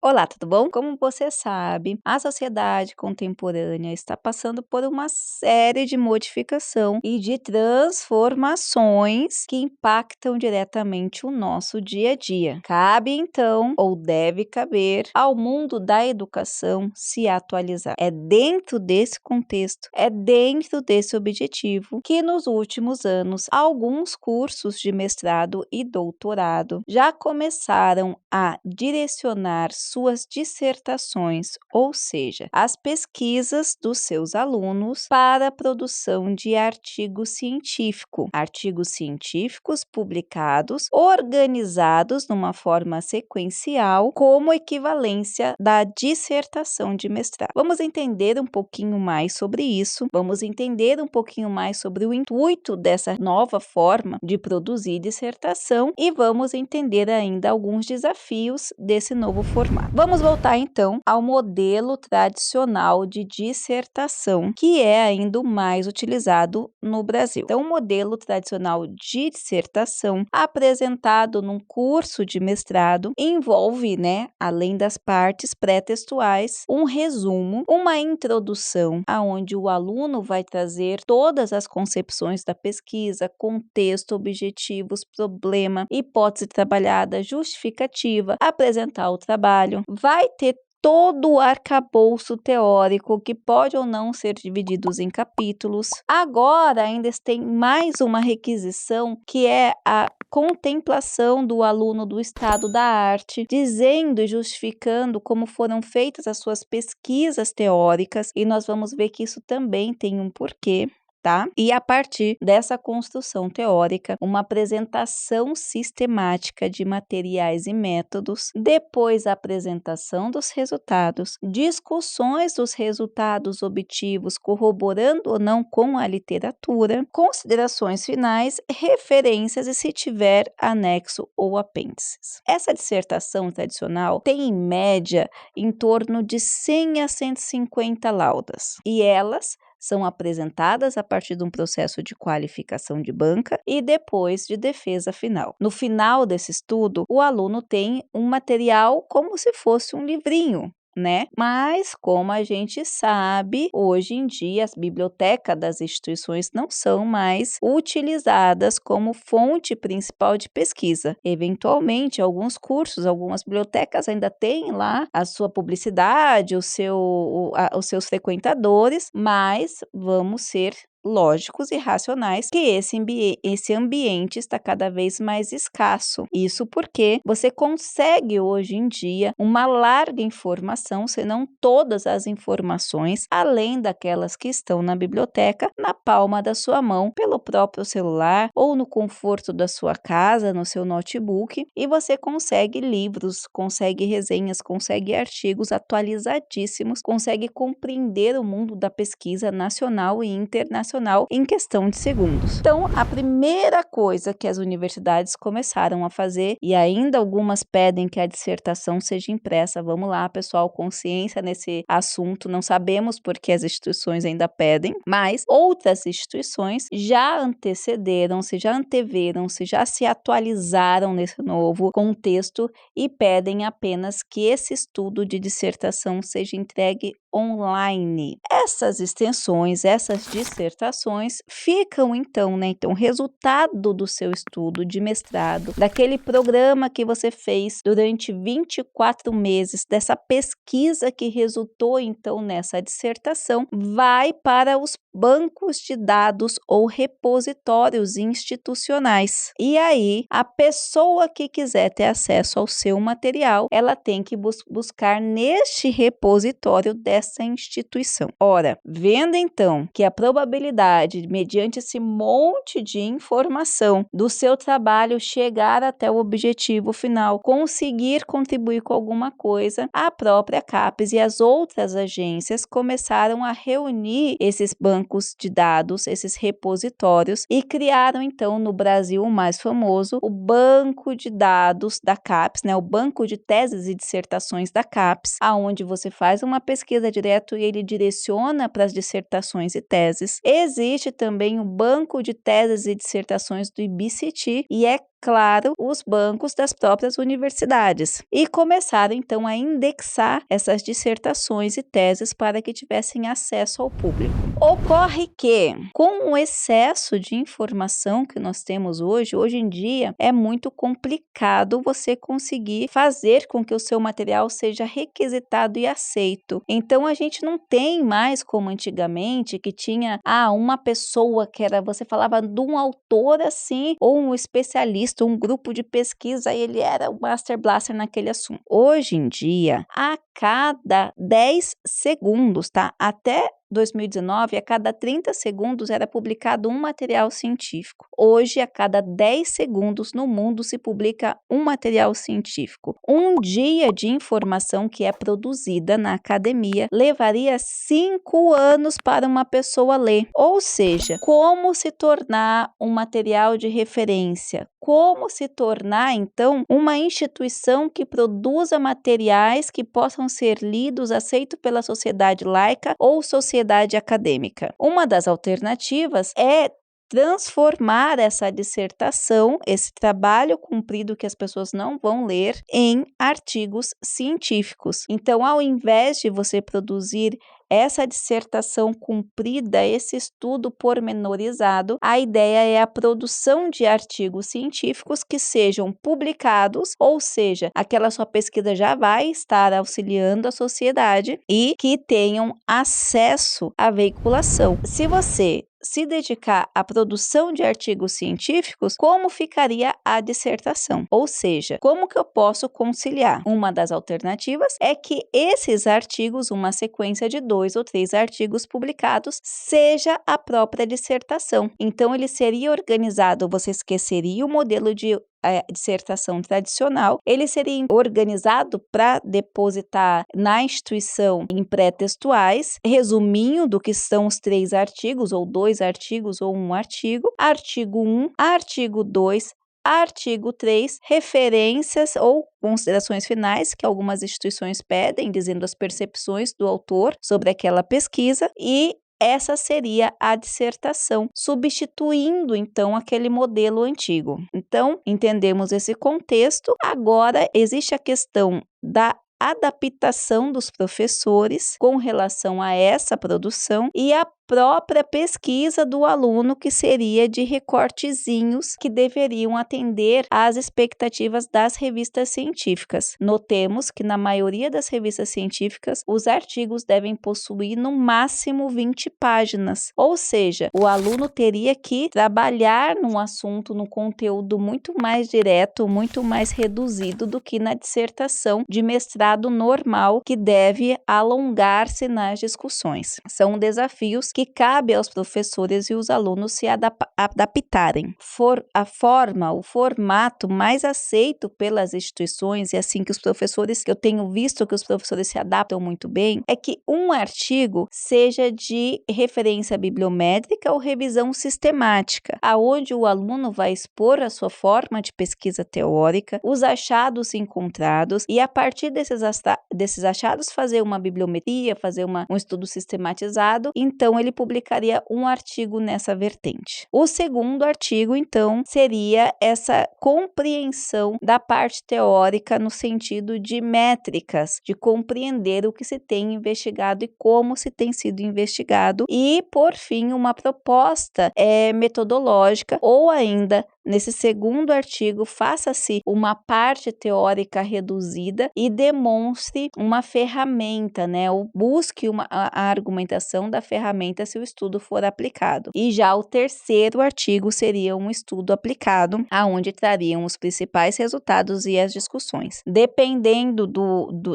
Olá, tudo bom? Como você sabe, a sociedade contemporânea está passando por uma série de modificação e de transformações que impactam diretamente o nosso dia a dia. Cabe então, ou deve caber, ao mundo da educação se atualizar. É dentro desse contexto, é dentro desse objetivo que nos últimos anos alguns cursos de mestrado e doutorado já começaram a direcionar suas dissertações, ou seja, as pesquisas dos seus alunos para a produção de artigos científicos publicados, organizados numa forma sequencial, como equivalência da dissertação de mestrado. Vamos entender um pouquinho mais sobre isso, vamos entender um pouquinho mais sobre o intuito dessa nova forma de produzir dissertação e vamos entender ainda alguns desafios desse novo formato. Vamos voltar então ao modelo tradicional de dissertação, que é ainda o mais utilizado no Brasil. Então, o modelo tradicional de dissertação apresentado num curso de mestrado envolve, além das partes pré-textuais, um resumo, uma introdução, aonde o aluno vai trazer todas as concepções da pesquisa, contexto, objetivos, problema, hipótese trabalhada, justificativa, apresentar o trabalho, vai ter todo o arcabouço teórico que pode ou não ser divididos em capítulos. Agora ainda tem mais uma requisição que é a contemplação do aluno do estado da arte, dizendo e justificando como foram feitas as suas pesquisas teóricas, e nós vamos ver que isso também tem um porquê. Tá? E a partir dessa construção teórica, uma apresentação sistemática de materiais e métodos, depois a apresentação dos resultados, discussões dos resultados obtidos, corroborando ou não com a literatura, considerações finais, referências e se tiver anexo ou apêndices. Essa dissertação tradicional tem em média em torno de 100 a 150 laudas, e elas são apresentadas a partir de um processo de qualificação de banca e depois de defesa final. No final desse estudo, o aluno tem um material como se fosse um livrinho, Mas, como a gente sabe, hoje em dia as bibliotecas das instituições não são mais utilizadas como fonte principal de pesquisa. Eventualmente, alguns cursos, algumas bibliotecas ainda têm lá a sua publicidade, os seus frequentadores, mas vamos ser lógicos e racionais que esse ambiente está cada vez mais escasso. Isso porque você consegue hoje em dia uma larga informação, se não todas as informações, além daquelas que estão na biblioteca, na palma da sua mão, pelo próprio celular ou no conforto da sua casa, no seu notebook, e você consegue livros, consegue resenhas, consegue artigos atualizadíssimos, consegue compreender o mundo da pesquisa nacional e internacional em questão de segundos. Então, a primeira coisa que as universidades começaram a fazer, e ainda algumas pedem que a dissertação seja impressa, vamos lá, pessoal, consciência nesse assunto, não sabemos porque as instituições ainda pedem, mas outras instituições já antecederam-se, já anteveram-se, já se atualizaram nesse novo contexto e pedem apenas que esse estudo de dissertação seja entregue online. Essas extensões, essas dissertações ficam então, Então, resultado do seu estudo de mestrado, daquele programa que você fez durante 24 meses, dessa pesquisa que resultou então nessa dissertação, vai para os bancos de dados ou repositórios institucionais. E aí, a pessoa que quiser ter acesso ao seu material, ela tem que buscar neste repositório dessa instituição. Ora, vendo então que a probabilidade, mediante esse monte de informação, do seu trabalho chegar até o objetivo final, conseguir contribuir com alguma coisa, a própria CAPES e as outras agências começaram a reunir esses bancos de dados, esses repositórios, e criaram então no Brasil o mais famoso, o banco de dados da CAPES, o banco de teses e dissertações da CAPES, aonde você faz uma pesquisa direto e ele direciona para as dissertações e teses. Existe também o banco de teses e dissertações do IBCT e é claro, os bancos das próprias universidades e começaram então a indexar essas dissertações e teses para que tivessem acesso ao público. Ocorre que, com o excesso de informação que nós temos hoje em dia, é muito complicado você conseguir fazer com que o seu material seja requisitado e aceito. Então, a gente não tem mais como antigamente, que tinha uma pessoa que era, você falava de um autor assim, ou um especialista, um grupo de pesquisa, e ele era o Master Blaster naquele assunto. Hoje em dia, a cada 10 segundos, tá? Até 2019, a cada 30 segundos era publicado um material científico. Hoje, a cada 10 segundos no mundo se publica um material científico. Um dia de informação que é produzida na academia levaria 5 anos para uma pessoa ler. Ou seja, como se tornar um material de referência? Como se tornar, então, uma instituição que produza materiais que possam ser lidos, aceitos pela sociedade laica ou sociedade acadêmica? Uma das alternativas é transformar essa dissertação, esse trabalho cumprido que as pessoas não vão ler, em artigos científicos. Então, ao invés de você produzir essa dissertação cumprida, esse estudo pormenorizado, a ideia é a produção de artigos científicos que sejam publicados, ou seja, aquela sua pesquisa já vai estar auxiliando a sociedade e que tenham acesso à veiculação. Se você se dedicar à produção de artigos científicos, como ficaria a dissertação? Ou seja, como que eu posso conciliar? Uma das alternativas é que esses artigos, uma sequência de 2 ou 3 artigos publicados, seja a própria dissertação. Então, ele seria organizado, você esqueceria o modelo de dissertação tradicional, ele seria organizado para depositar na instituição em pré-textuais, resuminho do que são os 3 artigos, ou 2 artigos, ou 1 artigo, artigo 1, artigo 2, artigo 3, referências ou considerações finais que algumas instituições pedem, dizendo as percepções do autor sobre aquela pesquisa, e essa seria a dissertação, substituindo então aquele modelo antigo. Então, entendemos esse contexto. Agora, existe a questão da adaptação dos professores com relação a essa produção e a própria pesquisa do aluno, que seria de recortezinhos que deveriam atender às expectativas das revistas científicas. Notemos que na maioria das revistas científicas, os artigos devem possuir no máximo 20 páginas, ou seja, o aluno teria que trabalhar num assunto, num conteúdo muito mais direto, muito mais reduzido do que na dissertação de mestrado normal, que deve alongar-se nas discussões. São desafios que cabe aos professores e os alunos se adaptarem. O formato mais aceito pelas instituições, e assim que os professores, que eu tenho visto que os professores se adaptam muito bem, é que um artigo seja de referência bibliométrica ou revisão sistemática, aonde o aluno vai expor a sua forma de pesquisa teórica, os achados encontrados, e a partir desses achados fazer uma bibliometria, fazer um estudo sistematizado. Então, ele publicaria um artigo nessa vertente. O segundo artigo, então, seria essa compreensão da parte teórica no sentido de métricas, de compreender o que se tem investigado e como se tem sido investigado, e, por fim, uma proposta metodológica, ou ainda, nesse segundo artigo, faça-se uma parte teórica reduzida e demonstre uma ferramenta, ou busque a argumentação da ferramenta se o estudo for aplicado. E já o terceiro artigo seria um estudo aplicado, aonde trariam os principais resultados e as discussões. Dependendo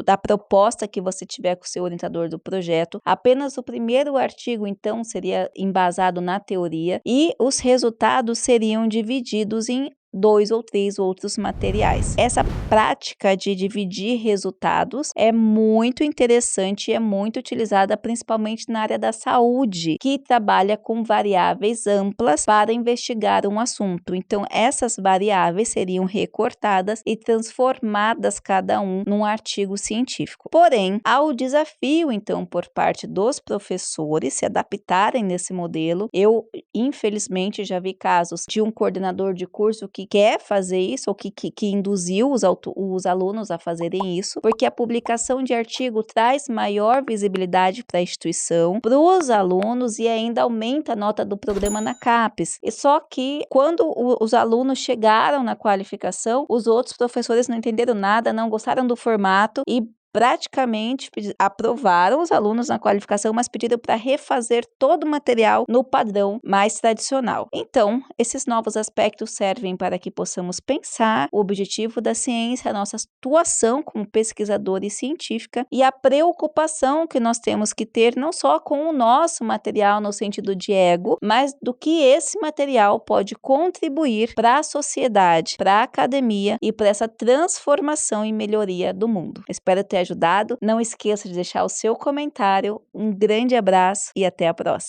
da proposta que você tiver com o seu orientador do projeto, apenas o primeiro artigo, então, seria embasado na teoria e os resultados seriam divididos em 2 ou 3 outros materiais. Essa prática de dividir resultados é muito interessante e é muito utilizada principalmente na área da saúde, que trabalha com variáveis amplas para investigar um assunto. Então, essas variáveis seriam recortadas e transformadas cada um num artigo científico. Porém, há o desafio, então, por parte dos professores se adaptarem nesse modelo. Eu, infelizmente, já vi casos de um coordenador de curso que quer fazer isso, ou que induziu os alunos a fazerem isso, porque a publicação de artigo traz maior visibilidade para a instituição, para os alunos e ainda aumenta a nota do programa na CAPES. E só que quando os alunos chegaram na qualificação, os outros professores não entenderam nada, não gostaram do formato e praticamente aprovaram os alunos na qualificação, mas pediram para refazer todo o material no padrão mais tradicional. Então, esses novos aspectos servem para que possamos pensar o objetivo da ciência, a nossa atuação como pesquisadora e científica e a preocupação que nós temos que ter não só com o nosso material no sentido de ego, mas do que esse material pode contribuir para a sociedade, para a academia e para essa transformação e melhoria do mundo. Espero ter ajudado. Não esqueça de deixar o seu comentário. Um grande abraço e até a próxima.